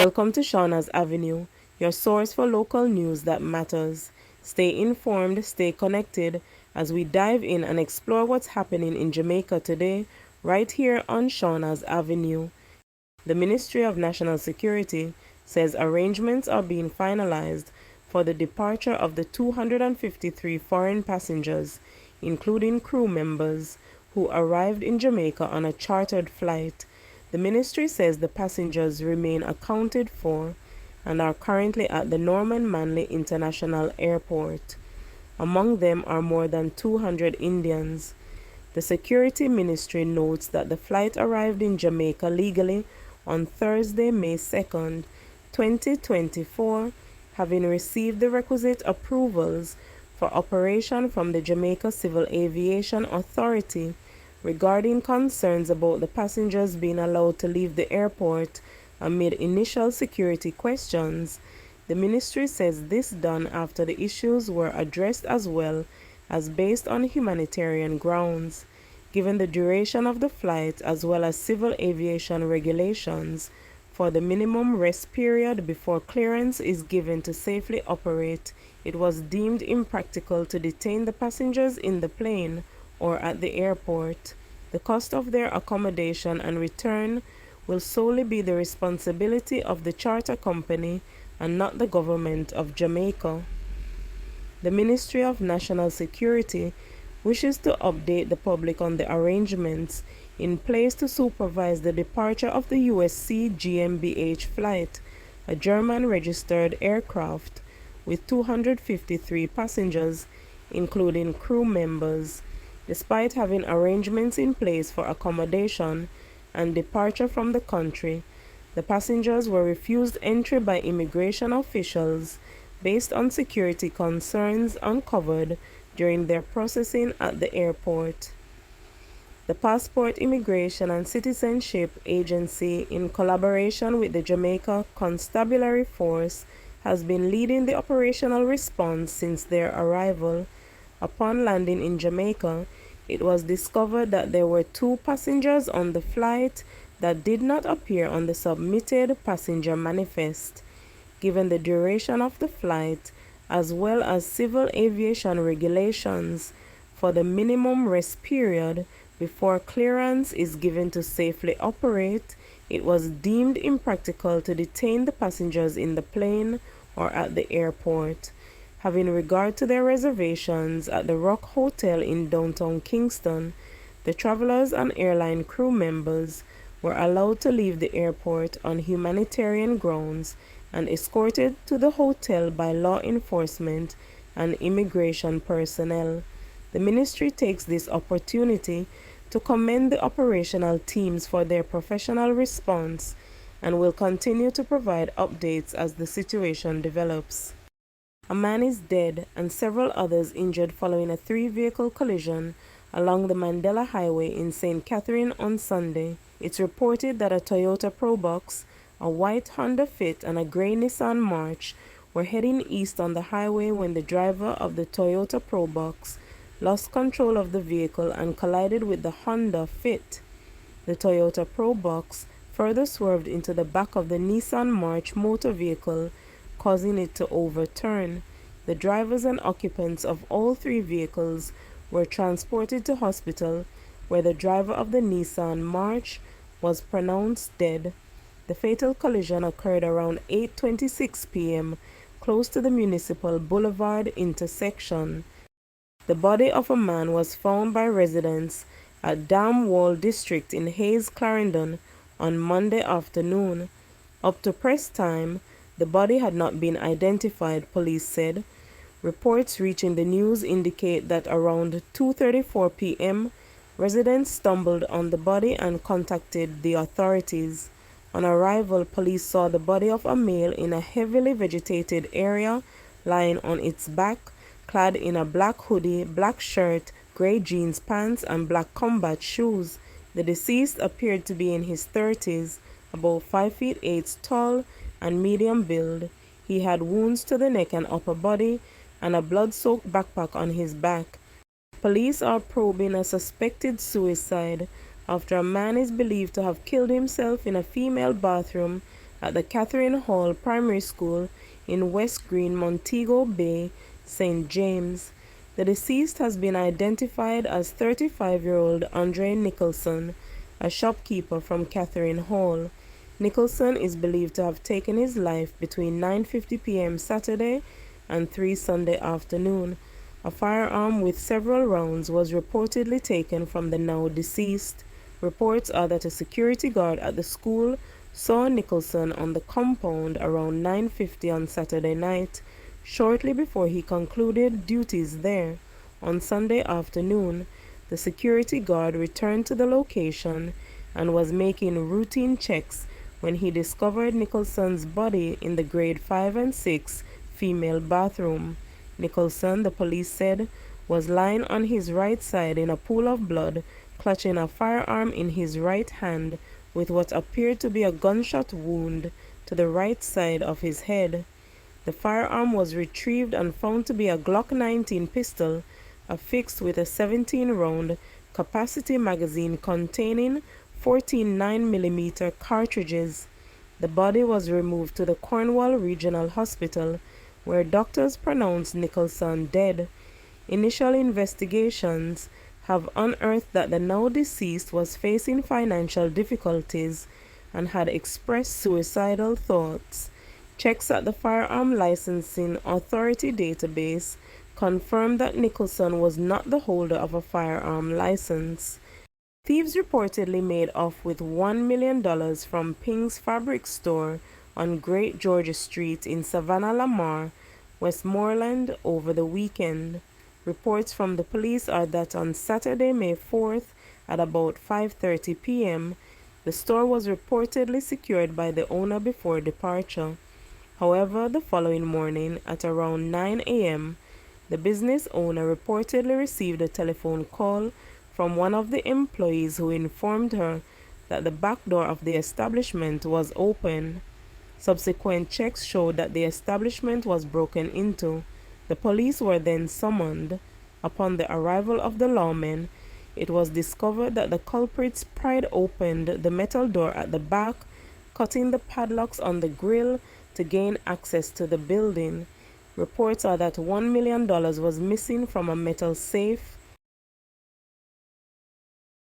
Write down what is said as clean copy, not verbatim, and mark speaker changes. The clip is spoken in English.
Speaker 1: Welcome to Shauna's Avenue, your source for local news that matters. Stay informed, stay connected as we dive in and explore what's happening in Jamaica today, right here on Shauna's Avenue. The Ministry of National Security says arrangements are being finalized for the departure of the 253 foreign passengers, including crew members, who arrived in Jamaica on a chartered flight. The ministry says the passengers remain accounted for and are currently at the Norman Manley International Airport. Among them are more than 200 Indians. The Security Ministry notes that the flight arrived in Jamaica legally on Thursday, May 2nd, 2024, having received the requisite approvals for operation from the Jamaica Civil Aviation Authority regarding concerns about the passengers being allowed to leave the airport amid initial security questions. The ministry says this done after the issues were addressed as well as based on humanitarian grounds. Given the duration of the flight as well as civil aviation regulations for the minimum rest period before clearance is given to safely operate, it was deemed impractical to detain the passengers in the plane or at the airport. The cost of their accommodation and return will solely be the responsibility of the charter company and not the government of Jamaica. The Ministry of National Security wishes to update the public on the arrangements in place to supervise the departure of the USC GmbH flight, a German-registered aircraft with 253 passengers, including crew members. Despite having arrangements in place for accommodation and departure from the country, the passengers were refused entry by immigration officials based on security concerns uncovered during their processing at the airport. The Passport, Immigration and Citizenship Agency, in collaboration with the Jamaica Constabulary Force, has been leading the operational response since their arrival. Upon landing in Jamaica, it was discovered that there were 2 passengers on the flight that did not appear on the submitted passenger manifest. Given the duration of the flight, as well as civil aviation regulations for the minimum rest period before clearance is given to safely operate, it was deemed impractical to detain the passengers in the plane or at the airport. Having regard to their reservations at the Rock Hotel in downtown Kingston, the travelers and airline crew members were allowed to leave the airport on humanitarian grounds and escorted to the hotel by law enforcement and immigration personnel. The ministry takes this opportunity to commend the operational teams for their professional response and will continue to provide updates as the situation develops. A man is dead and several others injured following a 3-vehicle collision along the Mandela Highway in St. Catherine on Sunday. It's reported that a Toyota Probox, a white Honda Fit, and a gray Nissan March were heading east on the highway when the driver of the Toyota Probox lost control of the vehicle and collided with the Honda Fit. The Toyota Probox further swerved into the back of the Nissan March motor vehicle, causing it to overturn. The drivers and occupants of all 3 vehicles were transported to hospital, where the driver of the Nissan March was pronounced dead. The fatal collision occurred around 8:26 p.m. close to the Municipal Boulevard intersection. The body of a man was found by residents at Dam Wall District in Hayes, Clarendon on Monday afternoon. Up to press time, the body had not been identified, police said. Reports reaching the news indicate that around 2:34 p.m., residents stumbled on the body and contacted the authorities. On arrival, police saw the body of a male in a heavily vegetated area, lying on its back, clad in a black hoodie, black shirt, gray jeans pants, and black combat shoes. The deceased appeared to be in his 30s, about 5 feet 8 tall and medium build. He had wounds to the neck and upper body and a blood-soaked backpack on his back. Police are probing a suspected suicide after a man is believed to have killed himself in a female bathroom at the Catherine Hall Primary School in West Green, Montego Bay, St. James. The deceased has been identified as 35-year-old Andre Nicholson, a shopkeeper from Catherine Hall. Nicholson is believed to have taken his life between 9:50 p.m. Saturday and 3 Sunday afternoon. A firearm with several rounds was reportedly taken from the now deceased. Reports are that a security guard at the school saw Nicholson on the compound around 9:50 on Saturday night, shortly before he concluded duties there. On Sunday afternoon, the security guard returned to the location and was making routine checks when he discovered Nicholson's body in the grade 5 and 6 female bathroom. Nicholson, the police said, was lying on his right side in a pool of blood, clutching a firearm in his right hand with what appeared to be a gunshot wound to the right side of his head. The firearm was retrieved and found to be a Glock 19 pistol affixed with a 17-round capacity magazine containing 14 9mm cartridges. The body was removed to the Cornwall Regional Hospital, where doctors pronounced Nicholson dead. Initial investigations have unearthed that the now deceased was facing financial difficulties and had expressed suicidal thoughts. Checks at the Firearm Licensing Authority database confirmed that Nicholson was not the holder of a firearm license. Thieves reportedly made off with $1 million from Pink's Fabric Store on Great Georgia Street in Savannah Lamar, Westmoreland over the weekend. Reports from the police are that on Saturday, May 4th, at about 5:30 p.m., the store was reportedly secured by the owner before departure. However, the following morning, at around 9 a.m., the business owner reportedly received a telephone call from one of the employees who informed her that the back door of the establishment was open. Subsequent checks showed that the establishment was broken into. The police were then summoned. Upon the arrival of the lawmen, it was discovered that the culprits pried open the metal door at the back, cutting the padlocks on the grill to gain access to the building. Reports are that $1 million was missing from a metal safe